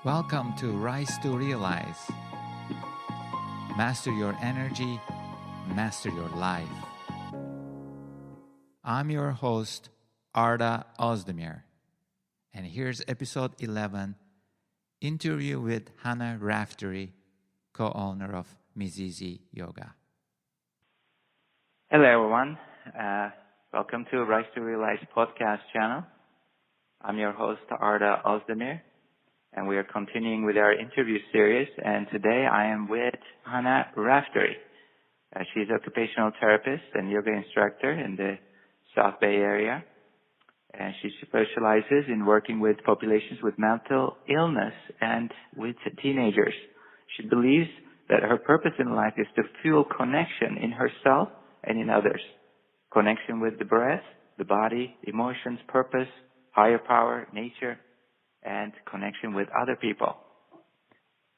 Welcome to Rise to Realize. Master your energy, master your life. I'm your host, R2R, and here's episode 11, interview with Hana Raftery, co-owner of Mizizi Yoga. Hello, everyone. Welcome to Rise to Realize podcast channel. I'm your host, R2R, and we are continuing with our interview series. And today I am with Hana Raftery. She's an occupational therapist and yoga instructor in the South Bay area. And she specializes in working with populations with mental illness and with teenagers. She believes that her purpose in life is to fuel connection in herself and in others. Connection with the breath, the body, emotions, purpose, higher power, nature, and connection with other people.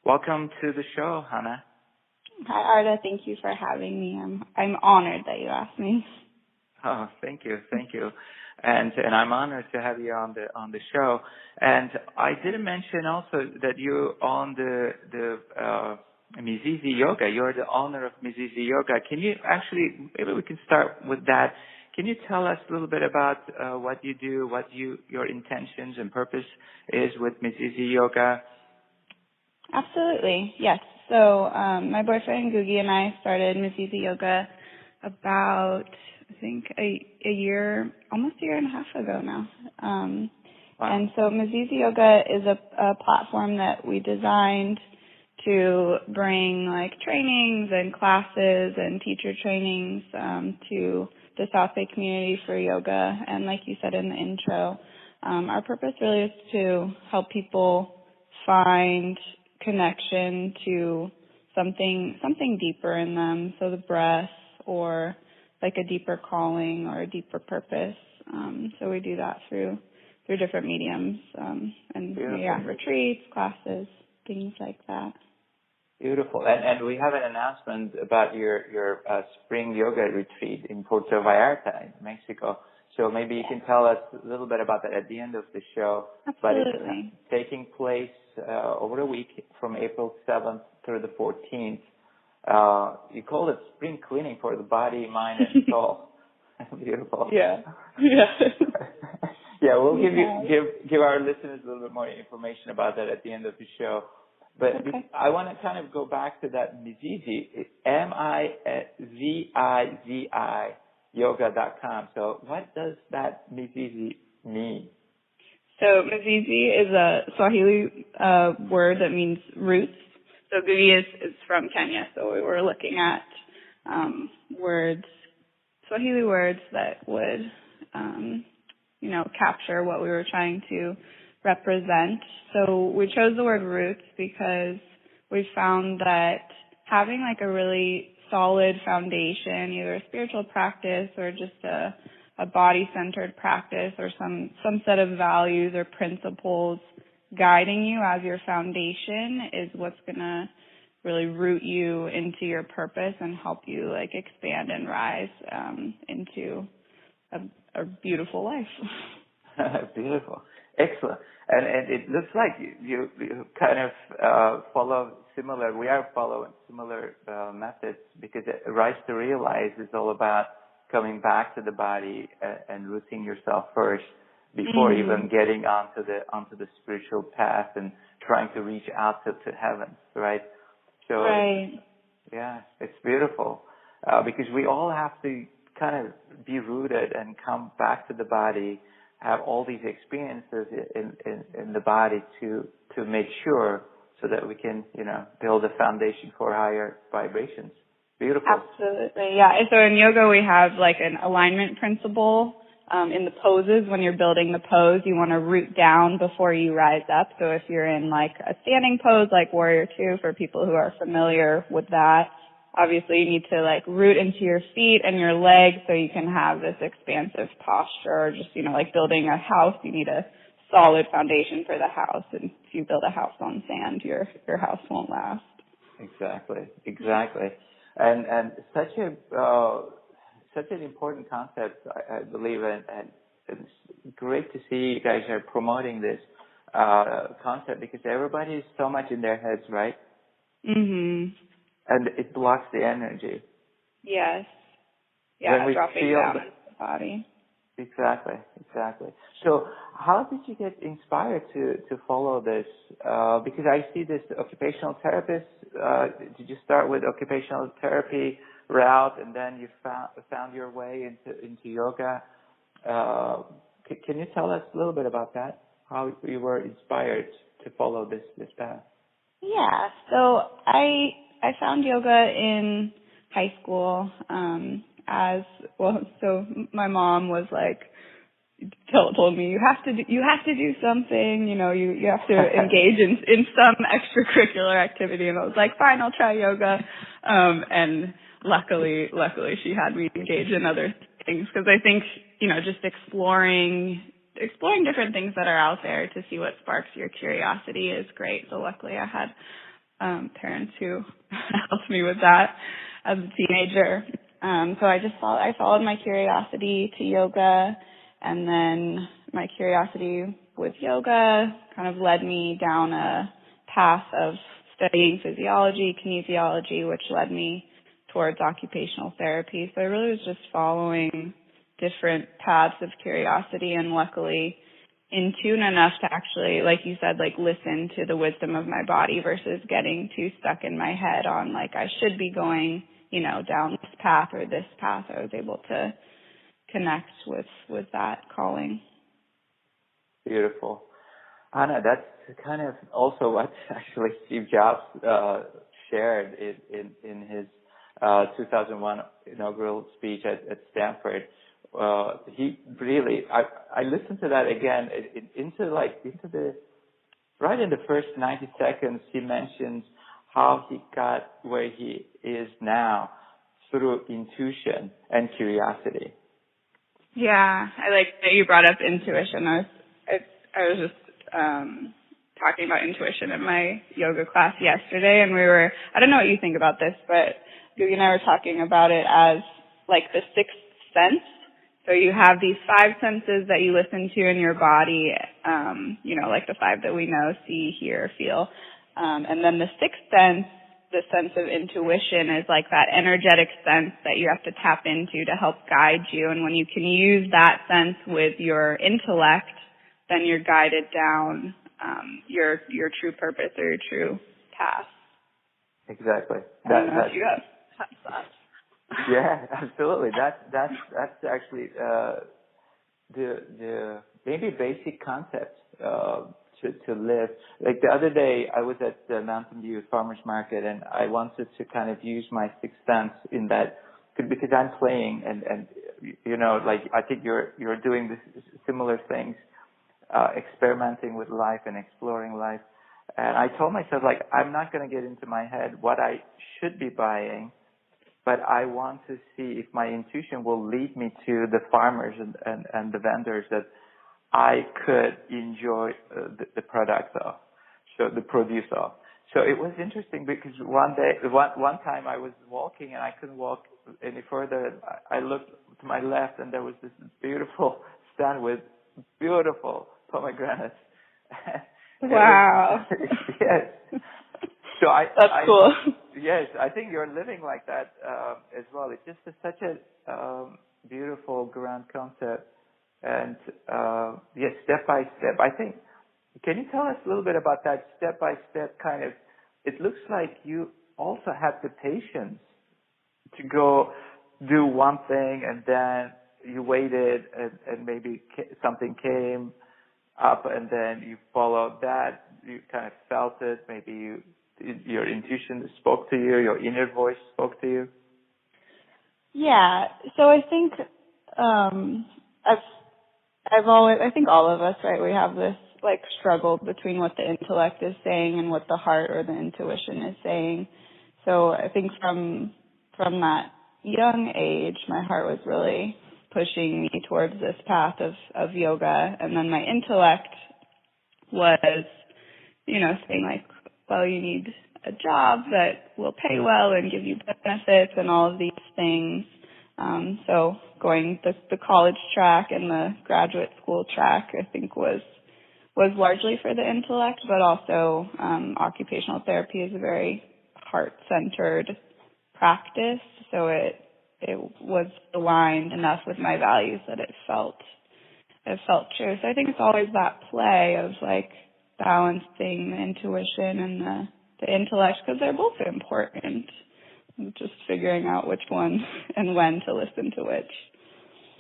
Welcome to the show, Hana. Hi, Arda. Thank you for having me. I'm honored that you asked me. Oh, thank you. And I'm honored to have you on the show. And I didn't mention also that you're on the Mizizi Yoga. You're the owner of Mizizi Yoga. Can you actually, maybe we can start with that. Can you tell us a little bit about what you do, what your intentions and purpose is with Mizizi Yoga? Absolutely, yes. So my boyfriend Gugi and I started Mizizi Yoga about, I think, a year, almost a year and a half ago now. Wow. And so Mizizi Yoga is a platform that we designed to bring like trainings and classes and teacher trainings to the South Bay community for yoga. And like you said in the intro, our purpose really is to help people find connection to something deeper in them, so the breath or like a deeper calling or a deeper purpose. So we do that through different mediums and retreats, classes, things like that. Beautiful. And we have an announcement about your spring yoga retreat in Puerto Vallarta in Mexico. So maybe you can tell us a little bit about that at the end of the show. Absolutely. But it's taking place over a week from April 7th through the 14th. You call it spring cleaning for the body, mind, and soul. Beautiful. Yeah. Yeah, we'll give our listeners a little bit more information about that at the end of the show. But okay. I want to kind of go back to that Mizizi, Mizizi yoga.com. So what does that Mizizi mean? So Mizizi is a Swahili word that means roots. So Gugi is from Kenya, so we were looking at Swahili words that would, capture what we were trying to represent. So we chose the word roots because we found that having like a really solid foundation, either a spiritual practice or just a body-centered practice or some set of values or principles guiding you as your foundation is what's going to really root you into your purpose and help you like expand and rise into a beautiful life. Beautiful. Excellent. And it looks like you kind of we are following similar methods because Rise to Realize is all about coming back to the body and rooting yourself first before even getting onto the spiritual path and trying to reach out to heaven, right? So right. It's beautiful because we all have to kind of be rooted and come back to the body, have all these experiences in the body to make sure so that we can, build a foundation for higher vibrations. Beautiful. Absolutely, yeah. So in yoga we have like an alignment principle in the poses. When you're building the pose, you want to root down before you rise up. So if you're in like a standing pose like Warrior Two, for people who are familiar with that, obviously you need to like root into your feet and your legs so you can have this expansive posture. Or just, like building a house, you need a solid foundation for the house. And if you build a house on sand, your house won't last. Exactly. And such an important concept, I believe, and it's great to see you guys are promoting this. concept because everybody is so much in their heads, right? Mhm. And it blocks the energy. Yes. Yeah, When we dropping feel down into the body. Exactly. So how did you get inspired to follow this? Because I see this occupational therapist. Did you start with occupational therapy route and then you found your way into yoga? Can you tell us a little bit about that? How you were inspired to follow this path? Yeah. So I found yoga in high school. As well, so my mom was like, told me you have to do something, you have to engage in some extracurricular activity, and I was like, fine, I'll try yoga. And luckily she had me engage in other things, because I think just exploring different things that are out there to see what sparks your curiosity is great. So luckily I had parents who helped me with that as a teenager. So I followed my curiosity to yoga, and then my curiosity with yoga kind of led me down a path of studying physiology, kinesiology, which led me towards occupational therapy. So I really was just following different paths of curiosity, and luckily in tune enough to actually, like you said, like listen to the wisdom of my body versus getting too stuck in my head on like I should be going down this path or this path. I was able to connect with that calling. Beautiful. Hana, that's kind of also what actually Steve Jobs shared in his 2001 inaugural speech at Stanford. He really, I listened to that again right in the first 90 seconds. He mentions how he got where he is now through intuition and curiosity. Yeah, I like that you brought up intuition. I was just talking about intuition in my yoga class yesterday, and I don't know what you think about this, but Googie and I were talking about it as like the sixth sense. So you have these five senses that you listen to in your body, like the five that we know: see, hear, feel. And then the sixth sense, the sense of intuition, is like that energetic sense that you have to tap into to help guide you. And when you can use that sense with your intellect, then you're guided down your true purpose or your true path. Exactly. I don't know if you have thoughts. Yeah, absolutely. That's actually the maybe basic concept to live. Like the other day, I was at the Mountain View Farmers Market, and I wanted to kind of use my sixth sense in that, because I'm playing, and like I think you're doing this similar things, experimenting with life and exploring life. And I told myself, like, I'm not going to get into my head what I should be buying, but I want to see if my intuition will lead me to the farmers and the vendors that I could enjoy the product of, so the produce of. So it was interesting because one time I was walking and I couldn't walk any further. I looked to my left and there was this beautiful stand with beautiful pomegranates. Wow. Yes. So That's cool. Yes, I think you're living like that as well. It's just such a beautiful, grand concept. And yes, step by step. I think, can you tell us a little bit about that step by step kind of? It looks like you also had the patience to go do one thing and then you waited and maybe something came up and then you followed that. You kind of felt it. Maybe your intuition spoke to you. Your inner voice spoke to you. Yeah. So I think I think all of us, right, we have this like struggle between what the intellect is saying and what the heart or the intuition is saying. So I think from that young age, my heart was really pushing me towards this path of yoga, and then my intellect was, saying like, well, you need a job that will pay well and give you benefits and all of these things. So going the college track and the graduate school track, I think was was largely for the intellect, but also occupational therapy is a very heart-centered practice, so it was aligned enough with my values that it felt true. So I think it's always that play of like balancing the intuition and the intellect, because they're both important. Just figuring out which one and when to listen to which.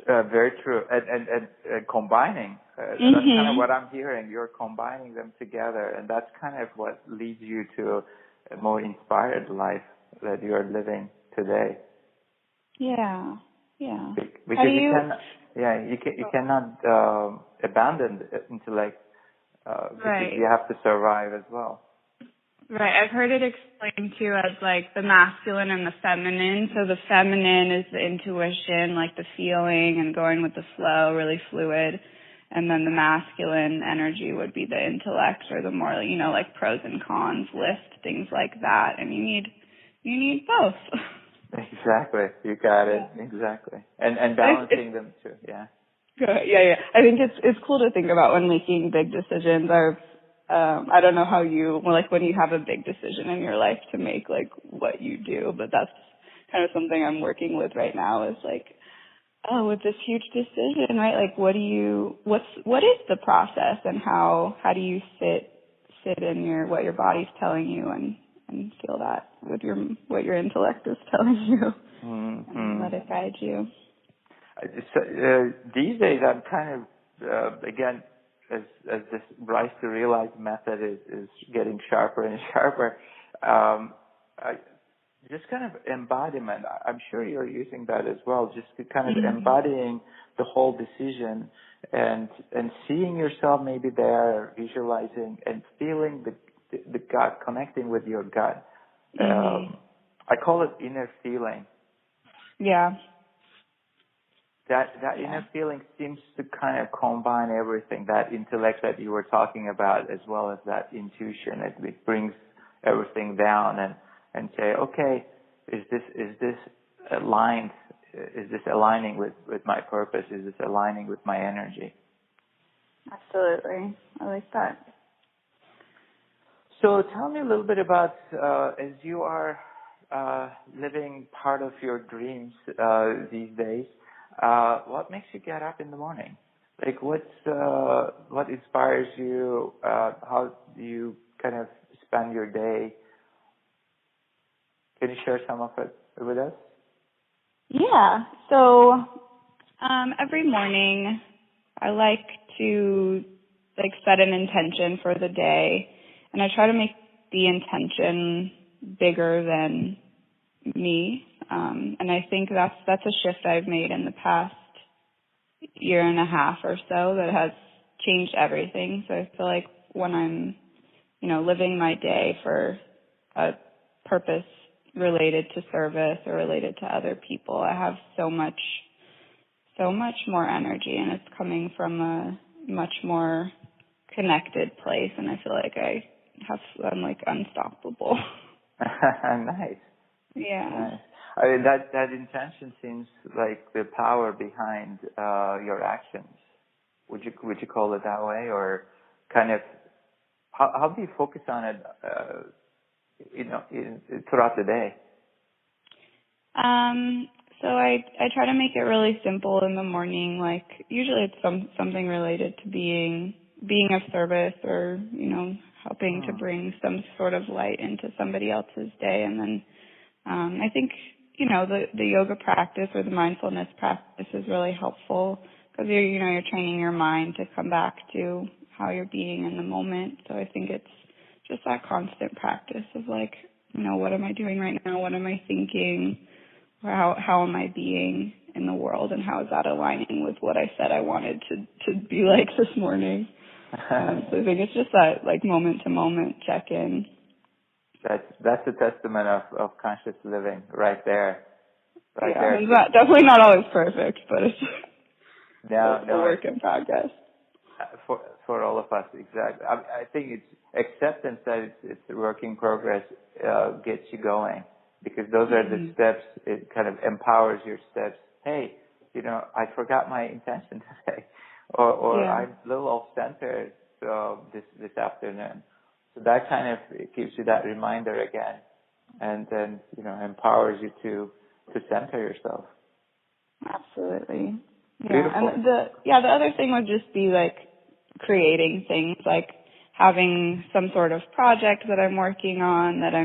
Very true. And combining. That's kind of what I'm hearing. You're combining them together, and that's kind of what leads you to a more inspired life that you are living today. Yeah. Because you cannot abandon the intellect because you have to survive as well. Right. I've heard it explained too as like the masculine and the feminine. So the feminine is the intuition, like the feeling and going with the flow, really fluid. And then the masculine energy would be the intellect, or the more, like pros and cons list, things like that. And you need both. Exactly. You got it. Exactly. And balancing them too. Yeah. Yeah. I think it's cool to think about when making big decisions. I don't know how like when you have a big decision in your life to make, like what you do, but that's kind of something I'm working with right now is like, with this huge decision, right? Like what is the process, and how do you sit in what your body's telling you and feel that with what your intellect is telling you, and let it guide you. So, these days I'm kind of, again, as this Rise to Realize method is getting sharper and sharper, just kind of embodiment. I'm sure you're using that as well, just kind of embodying the whole decision and seeing yourself maybe there, visualizing and feeling the gut, connecting with your gut. I call it inner feeling. Yeah. That inner feeling seems to kind of combine everything, that intellect that you were talking about, as well as that intuition. It brings everything down and say, okay, is this aligned? Is this aligning with my purpose? Is this aligning with my energy? Absolutely. I like that. So tell me a little bit about, as you are living part of your dreams these days, what makes you get up in the morning? Like what inspires you? How do you kind of spend your day? Can you share some of it with us? Yeah. So every morning I like to set an intention for the day, and I try to make the intention bigger than me. And I think that's a shift I've made in the past year and a half or so that has changed everything. So I feel like when I'm, living my day for a purpose related to service or related to other people, I have so much more energy, and it's coming from a much more connected place, and I feel like I'm like unstoppable. Nice. Yeah. Nice. I mean, that intention seems like the power behind your actions. Would you call it that way, or kind of how do you focus on it? Throughout the day. So I try to make it really simple in the morning. Like usually it's something related to being of service, or helping to bring some sort of light into somebody else's day. And then I think the yoga practice or the mindfulness practice is really helpful, because you're training your mind to come back to how you're being in the moment. So I think it's just that constant practice of what am I doing right now? What am I thinking? How am I being in the world, and how is that aligning with what I said I wanted to be like this morning? So I think it's just that moment to moment check in. That's a testament of conscious living right there. There. It's definitely not always perfect, but it's a no, work in progress. For all of us, exactly. I think it's acceptance that it's a work in progress gets you going, because those are the steps. It kind of empowers your steps. Hey, I forgot my intention today, or I'm a little off center. this afternoon. So that kind of it gives you that reminder again, and then empowers you to center yourself. Absolutely. Yeah. Beautiful. And the other thing would just be like creating things, like having some sort of project that I'm working on that I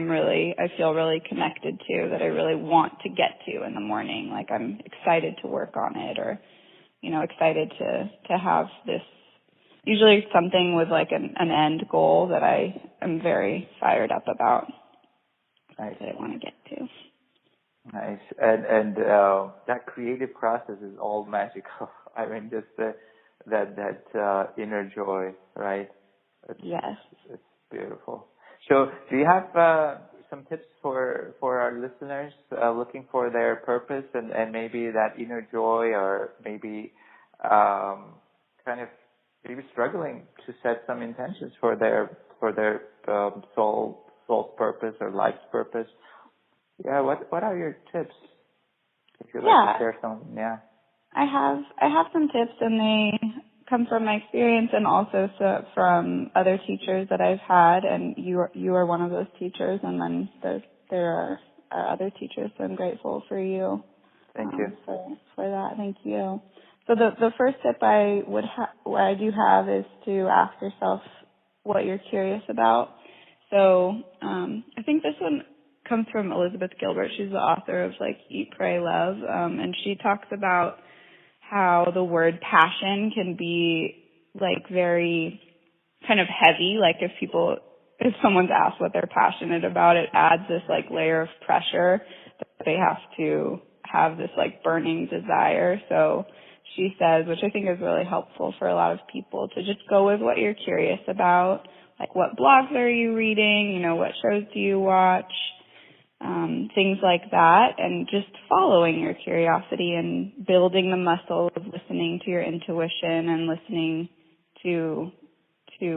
feel really connected to, that I really want to get to in the morning. Like I'm excited to work on it, or, excited to have this, usually something with like an end goal that I am very fired up about. Nice. That I want to get to. Nice. And that creative process is all magical. I mean, just that inner joy, right? Yes. It's beautiful. So do you have some tips for our listeners looking for their purpose and maybe that inner joy, or maybe kind of maybe struggling to set some intentions for their soul's purpose or life's purpose? Yeah, what are your tips? If you'd like to share some, yeah. I have some tips, and they come from my experience and also from other teachers that I've had, and you are one of those teachers, and then there are other teachers, so I'm grateful for you. Thank you. For that. Thank you. So the first tip what I do have is to ask yourself what you're curious about. So I think this one comes from Elizabeth Gilbert. She's the author of like Eat, Pray, Love, and she talks about how the word passion can be like very kind of heavy. Like if someone's asked what they're passionate about, it adds this like layer of pressure that they have to have this like burning desire. So she says, which I think is really helpful for a lot of people, to just go with what you're curious about. Like, what blogs are you reading? What shows do you watch? Things like that, and just following your curiosity and building the muscle of listening to your intuition and listening to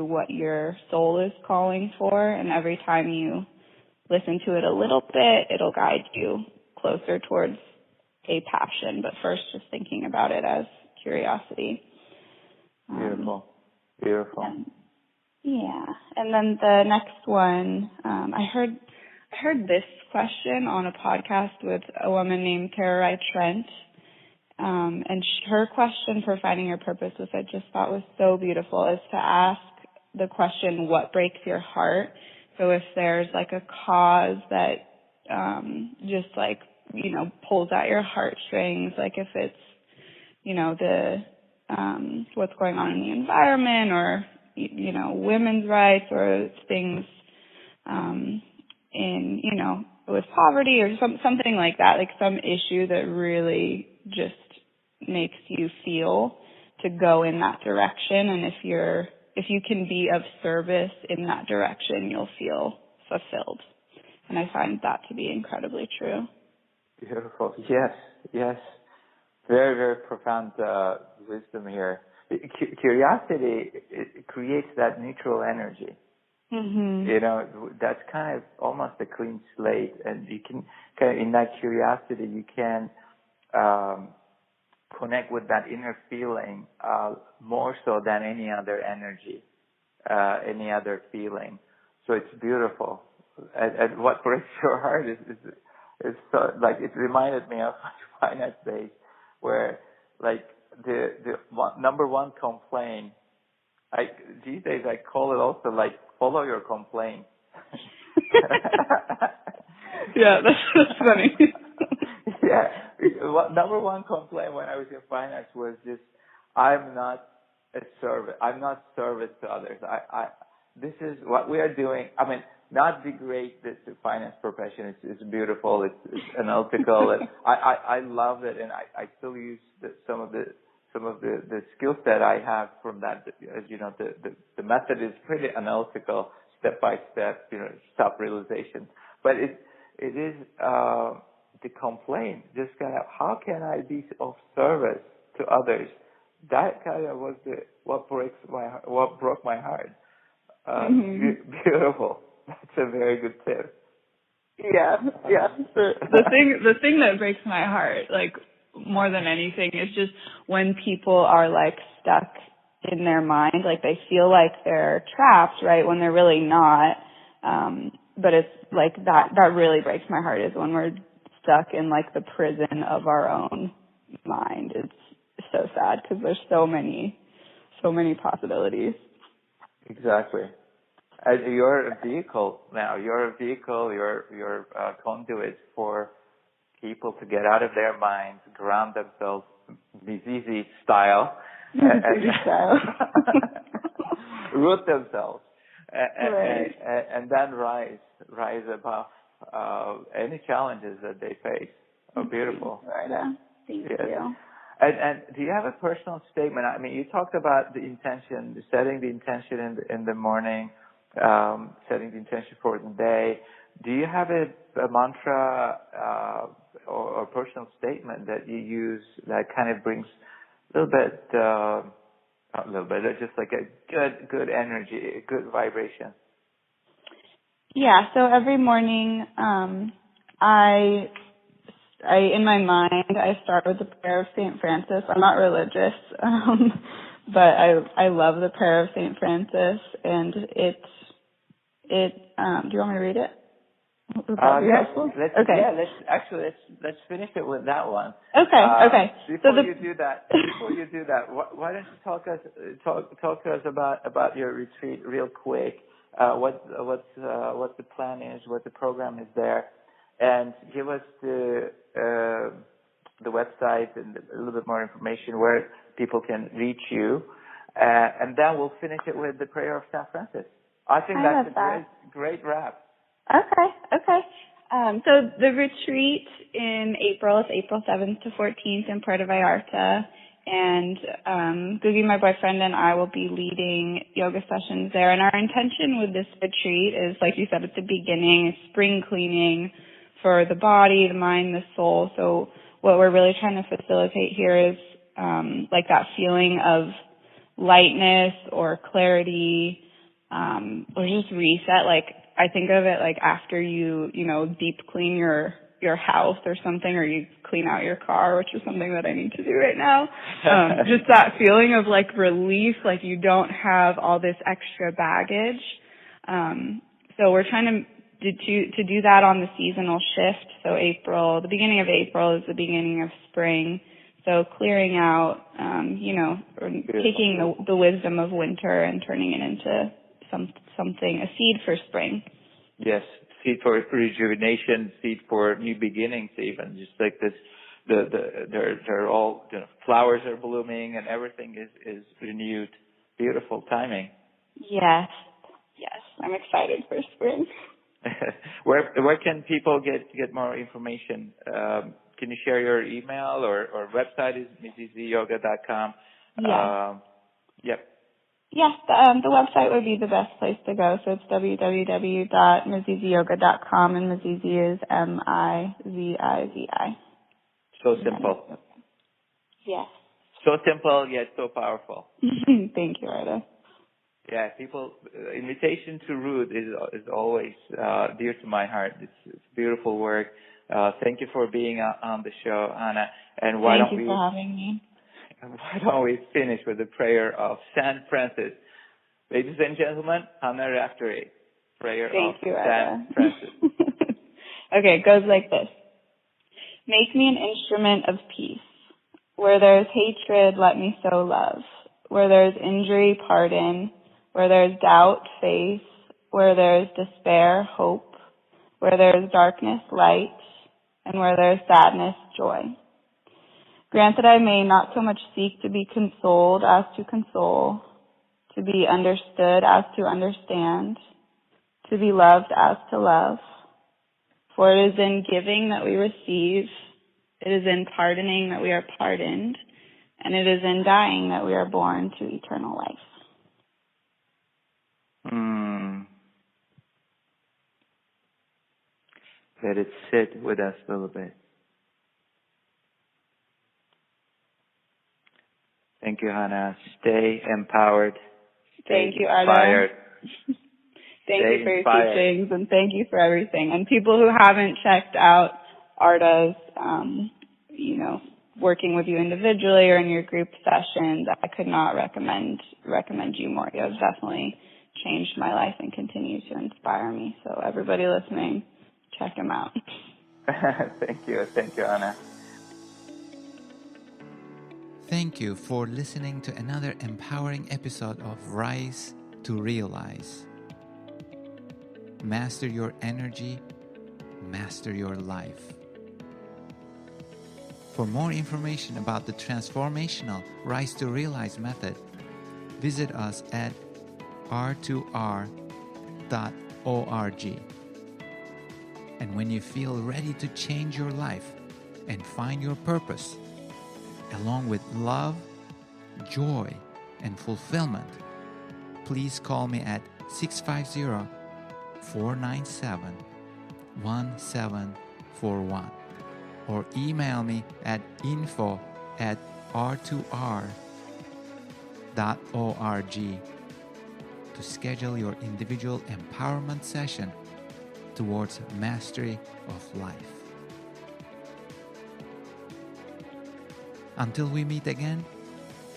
what your soul is calling for. And every time you listen to it a little bit, it'll guide you closer towards a passion. But first, just thinking about it as curiosity. Beautiful. And then the next one, I heard this question on a podcast with a woman named Tara Rai Trent, and her question for finding your purpose, which I just thought was so beautiful, is to ask the question, what breaks your heart? So if there's like a cause that just like, pulls at your heartstrings, like if it's, what's going on in the environment, or, women's rights, or it's things in, with poverty, or something like that, like some issue that really just makes you feel to go in that direction. And if you can be of service in that direction, you'll feel fulfilled. And I find that to be incredibly true. Beautiful. Yes. Very, very profound wisdom here. Curiosity, it creates that neutral energy. Mm-hmm. That's kind of almost a clean slate, and you can kind of, in that curiosity, you can connect with that inner feeling more so than any other energy, any other feeling. So it's beautiful. And what breaks your heart is so, like, it reminded me of my finance days, where like the number one complaint. These days I call it also like follow your complaint. Yeah, that's funny. Yeah, number one complaint when I was in finance was just I'm not service to others. This is what we are doing. I mean, not degrade the finance profession. It's beautiful. It's analytical. And I love it, and I still use some of the skill set I have from that. As you know, the method is pretty analytical, step by step, self-realization. But it is the complaint, just kind of how can I be of service to others? That kind of was what broke my heart. Beautiful. That's a very good tip. Yeah. The thing that breaks my heart, like, more than anything, is just when people are like stuck in their mind. Like they feel like they're trapped, right, when they're really not. But it's like that really breaks my heart, is when we're stuck in like the prison of our own mind. It's so sad because there's so many possibilities. Exactly. You're a vehicle now. You're a vehicle. You're a conduit for people to get out of their minds, ground themselves, Mizizi style, root themselves, and then rise above any challenges that they face. Oh, beautiful. Right. Thank you. And do you have a personal statement? I mean, you talked about the intention, setting the intention in the morning, setting the intention for the day. Do you have a mantra or personal statement that you use that kind of brings a little bit, not a little bit, just like a good energy, a good vibration? Yeah. So every morning, I in my mind, I start with the prayer of St. Francis. I'm not religious, but I love the prayer of St. Francis, and do you want me to read it? Yes. Okay. Let's finish it with that one. Okay. Before you do that, why don't you talk to us about your retreat real quick? What the plan is, what the program is there, and give us the website and a little bit more information where people can reach you, and then we'll finish it with the prayer of St. Francis. I think that's a great wrap. Okay. So the retreat in April is April 7th to 14th in Puerto Vallarta, and Gugi, my boyfriend, and I will be leading yoga sessions there. And our intention with this retreat is, like you said at the beginning, is spring cleaning for the body, the mind, the soul. So what we're really trying to facilitate here is like that feeling of lightness or clarity, or just reset. Like I think of it like after you deep clean your house or something, or you clean out your car, which is something that I need to do right now. Just that feeling of like relief, like you don't have all this extra baggage. So we're trying to do that on the seasonal shift. So the beginning of April is the beginning of spring. So clearing out, taking the wisdom of winter and turning it into something, a seed for spring. Yes, seed for rejuvenation, seed for new beginnings, even just like this. They're all, flowers are blooming and everything is renewed. Beautiful timing. Yes, I'm excited for spring. Where can people get more information? Can you share your email or website is miziziyoga.com? Yep. Yes, the website would be the best place to go. So it's www.miziziyoga.com, and Mizizi is Mizizi. So simple. Yes. So simple yet so powerful. Thank you, Arda. Yeah, invitation to root is always dear to my heart. It's beautiful work. Thank you for being on the show, Hana. And Thank you for having me. Why don't we finish with the prayer of St. Francis? Ladies and gentlemen, Hana Raftery, prayer of St. Francis. Okay, it goes like this. Make me an instrument of peace. Where there is hatred, let me sow love. Where there is injury, pardon. Where there is doubt, faith. Where there is despair, hope. Where there is darkness, light. And where there is sadness, joy. Grant that I may not so much seek to be consoled as to console, to be understood as to understand, to be loved as to love. For it is in giving that we receive, it is in pardoning that we are pardoned, and it is in dying that we are born to eternal life. Let it sit with us a little bit. Thank you, Hana. Stay empowered. Thank you, Arda. Thank you for your teachings, and thank you for everything. And people who haven't checked out Arda's, working with you individually or in your group sessions, I could not recommend you more. You have definitely changed my life and continue to inspire me. So everybody listening, check him out. Thank you, Hana. Thank you for listening to another empowering episode of Rise to Realize. Master your energy, master your life. For more information about the transformational Rise to Realize method, visit us at R2R.org. And when you feel ready to change your life and find your purpose, along with love, joy, and fulfillment, please call me at 650-497-1741 or email me at info@r2r.org to schedule your individual empowerment session towards mastery of life. Until we meet again,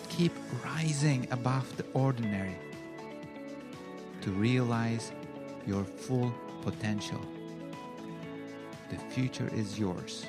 keep rising above the ordinary to realize your full potential. The future is yours.